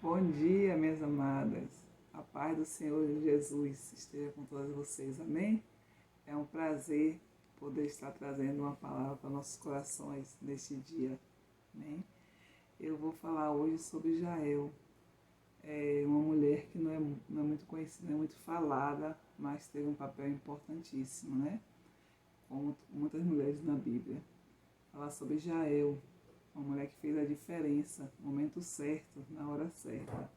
Bom dia, minhas amadas. A paz do Senhor Jesus esteja com todas vocês, amém? É um prazer poder estar trazendo uma palavra para nossos corações neste dia, amém? Eu vou falar hoje sobre Jael, uma mulher que não é muito conhecida, não é muito falada, mas teve um papel importantíssimo, né? Como muitas mulheres na Bíblia. Falar sobre Jael, uma mulher que fez a diferença no momento certo, na hora certa.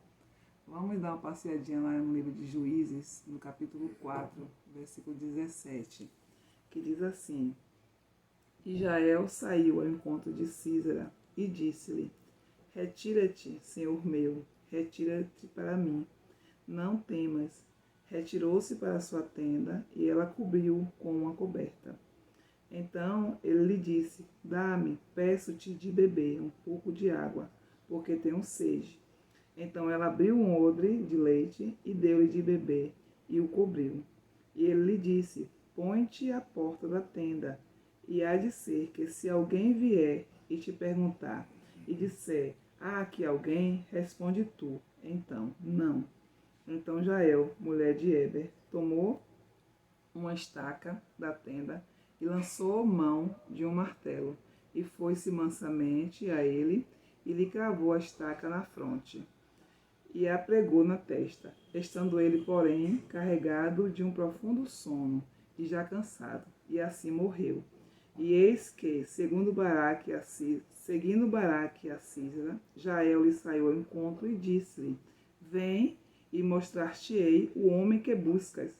Vamos dar uma passeadinha lá no livro de Juízes, no capítulo 4, versículo 17, que diz assim: E Jael saiu ao encontro de Sísera e disse-lhe: Retira-te, Senhor meu, retira-te para mim, não temas. Retirou-se para sua tenda e ela cobriu com uma coberta. Então ele lhe disse: Dá-me, peço-te de beber um pouco de água, porque tenho sede. Então ela abriu um odre de leite e deu-lhe de beber, e o cobriu. E ele lhe disse: Põe-te à porta da tenda, e há de ser que se alguém vier e te perguntar, e disser: Há aqui alguém? Responde tu. Então, não. Então Jael, mulher de Heber, tomou uma estaca da tenda e lançou mão de um martelo, e foi-se mansamente a ele, e lhe cravou a estaca na fronte, e a pregou na testa, estando ele, porém, carregado de um profundo sono, e já cansado, e assim morreu. E eis que, seguindo Baraque a Sísera, Jael lhe saiu ao encontro e disse-lhe: Vem e mostrar-te-ei o homem que buscas.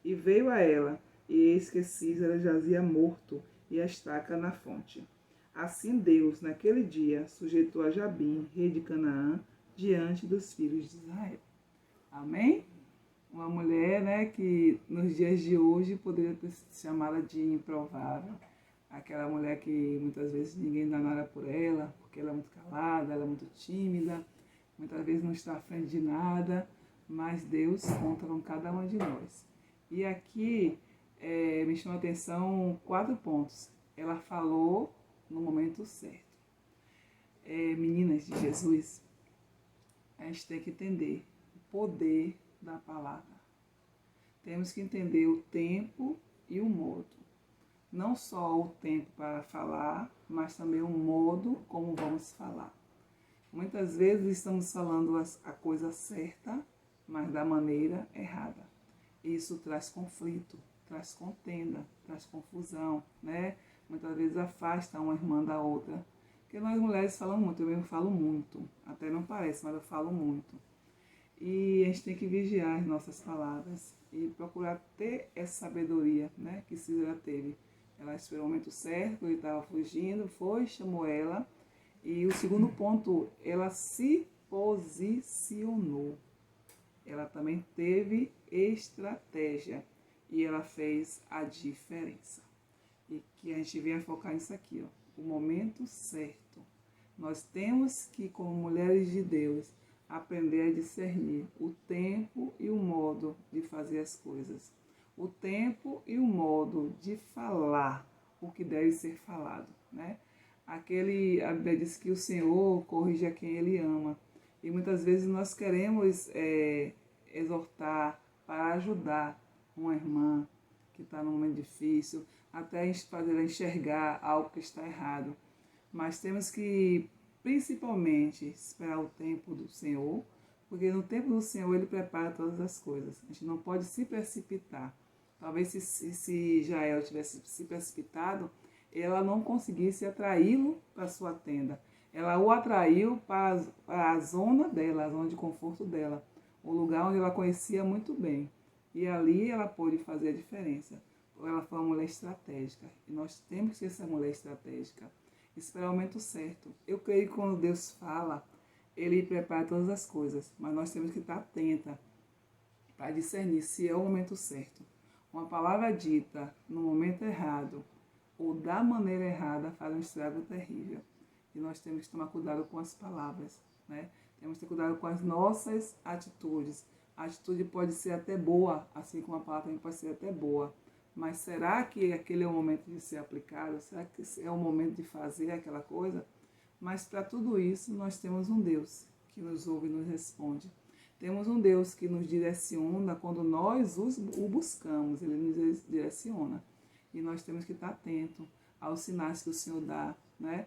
E veio a ela, e eis que Sísera jazia morto, e a estaca na fonte. Assim Deus, naquele dia, sujeitou a Jabim, rei de Canaã, diante dos filhos de Israel. Amém? Uma mulher, né, que nos dias de hoje poderia ter sido chamada de improvável. Aquela mulher que muitas vezes ninguém dá nada por ela, porque ela é muito calada, ela é muito tímida, muitas vezes não está à frente de nada, mas Deus conta com cada uma de nós. E aqui me chama a atenção 4 pontos. Ela falou no momento certo. Meninas de Jesus, a gente tem que entender o poder da palavra. Temos que entender o tempo e o modo. Não só o tempo para falar, mas também o modo como vamos falar. Muitas vezes estamos falando a coisa certa, mas da maneira errada. Isso traz conflito, traz contenda, traz confusão, né? Muitas vezes afasta uma irmã da outra. Porque nós mulheres falamos muito, eu mesmo falo muito. Até não parece, mas eu falo muito. E a gente tem que vigiar as nossas palavras e procurar ter essa sabedoria, né, que Sísera teve. Ela esperou o momento certo, ele estava fugindo, chamou ela. E o segundo ponto, ela se posicionou. Ela também teve estratégia e ela fez a diferença. E que a gente venha focar nisso aqui, ó, o momento certo. Nós temos que, como mulheres de Deus, aprender a discernir o tempo e o modo de fazer as coisas. O tempo e o modo de falar o que deve ser falado, né? A Bíblia diz que o Senhor corrige a quem Ele ama. E muitas vezes nós queremos exortar para ajudar uma irmã que está num momento difícil, até fazer ela enxergar algo que está errado. Mas temos que, principalmente, esperar o tempo do Senhor, porque no tempo do Senhor Ele prepara todas as coisas. A gente não pode se precipitar. Talvez se Jael tivesse se precipitado, ela não conseguisse atraí-lo para a sua tenda. Ela o atraiu para a zona dela, a zona de conforto dela, o lugar onde ela conhecia muito bem. E ali ela pôde fazer a diferença. Ela foi uma mulher estratégica. E nós temos que ser essa mulher estratégica. Esperar o momento certo. Eu creio que quando Deus fala, Ele prepara todas as coisas. Mas nós temos que estar atenta para discernir se é o momento certo. Uma palavra dita no momento errado ou da maneira errada faz um estrago terrível. E nós temos que tomar cuidado com as palavras, né? Temos que ter cuidado com as nossas atitudes. A atitude pode ser até boa, assim como a palavra também pode ser até boa. Mas será que aquele é o momento de ser aplicado? Será que é o momento de fazer aquela coisa? Mas para tudo isso nós temos um Deus que nos ouve e nos responde. Temos um Deus que nos direciona quando nós o buscamos, Ele nos direciona. E nós temos que estar atentos aos sinais que o Senhor dá, né?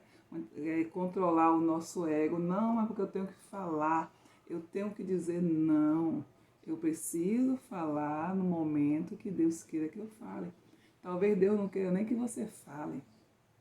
Controlar o nosso ego. Não é porque eu tenho que falar, eu tenho que dizer não. Eu preciso falar no momento que Deus queira que eu fale. Talvez Deus não queira nem que você fale,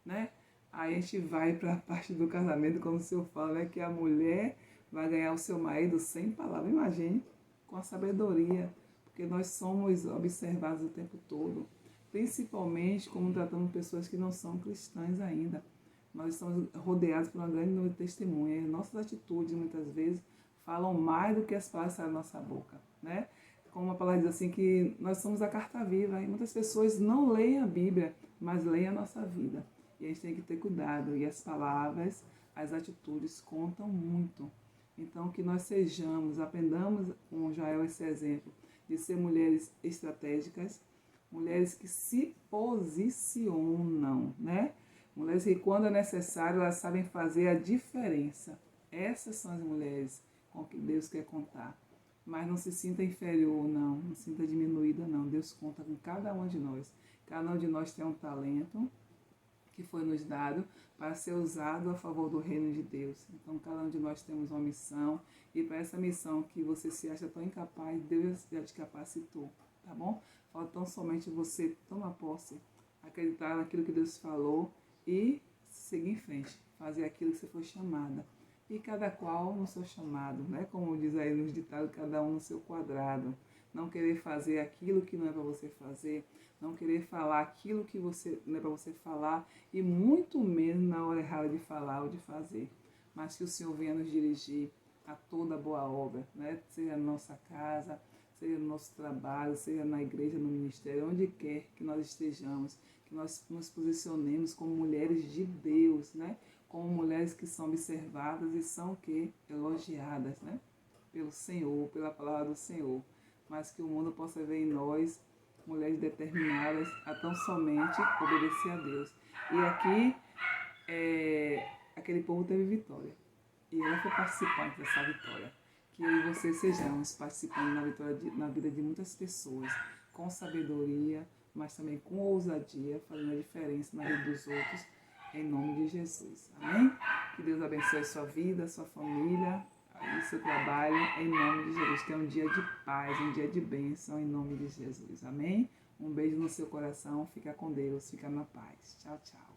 né? Aí a gente vai para a parte do casamento, como o Senhor fala, né? Que a mulher vai ganhar o seu marido sem palavra. Imagine, com a sabedoria, porque nós somos observados o tempo todo, principalmente como tratamos pessoas que não são cristãs ainda. Nós estamos rodeados por uma grande número de testemunhas. Nossas atitudes, muitas vezes, falam mais do que as palavras saem da nossa boca, né? Como a palavra diz assim, que nós somos a carta viva. E muitas pessoas não leem a Bíblia, mas leem a nossa vida. E a gente tem que ter cuidado. E as palavras, as atitudes contam muito. Então, que nós sejamos, aprendamos com Jael esse exemplo, de ser mulheres estratégicas, mulheres que se posicionam, né? Mulheres que, quando é necessário, elas sabem fazer a diferença. Essas são as mulheres com que Deus quer contar. Mas não se sinta inferior, não se sinta diminuída, não. Deus conta com cada um de nós. Cada um de nós tem um talento que foi nos dado para ser usado a favor do reino de Deus. Então, cada um de nós temos uma missão, e para essa missão que você se acha tão incapaz, Deus já te capacitou, tá bom? Falta tão somente você tomar posse, acreditar naquilo que Deus falou e seguir em frente, fazer aquilo que você foi chamada. E cada qual no seu chamado, né? Como diz aí nos ditados, cada um no seu quadrado. Não querer fazer aquilo que não é para você fazer, não querer falar aquilo que não é para você falar, e muito menos na hora errada de falar ou de fazer. Mas que o Senhor venha nos dirigir a toda boa obra, né? Seja na nossa casa, seja no nosso trabalho, seja na igreja, no ministério, onde quer que nós estejamos, que nós nos posicionemos como mulheres de Deus, né? Como mulheres que são observadas e são elogiadas, né? Pelo Senhor, pela palavra do Senhor. Mas que o mundo possa ver em nós mulheres determinadas a tão somente obedecer a Deus. E aqui, aquele povo teve vitória. E ela foi participante dessa vitória. Que eu e você sejamos participantes na vitória na vida de muitas pessoas, com sabedoria, mas também com ousadia, fazendo a diferença na vida dos outros, em nome de Jesus. Amém? Que Deus abençoe a sua vida, a sua família, e seu trabalho, em nome de Jesus. Que é um dia de paz, um dia de bênção, em nome de Jesus. Amém? Um beijo no seu coração. Fica com Deus. Fica na paz. Tchau, tchau.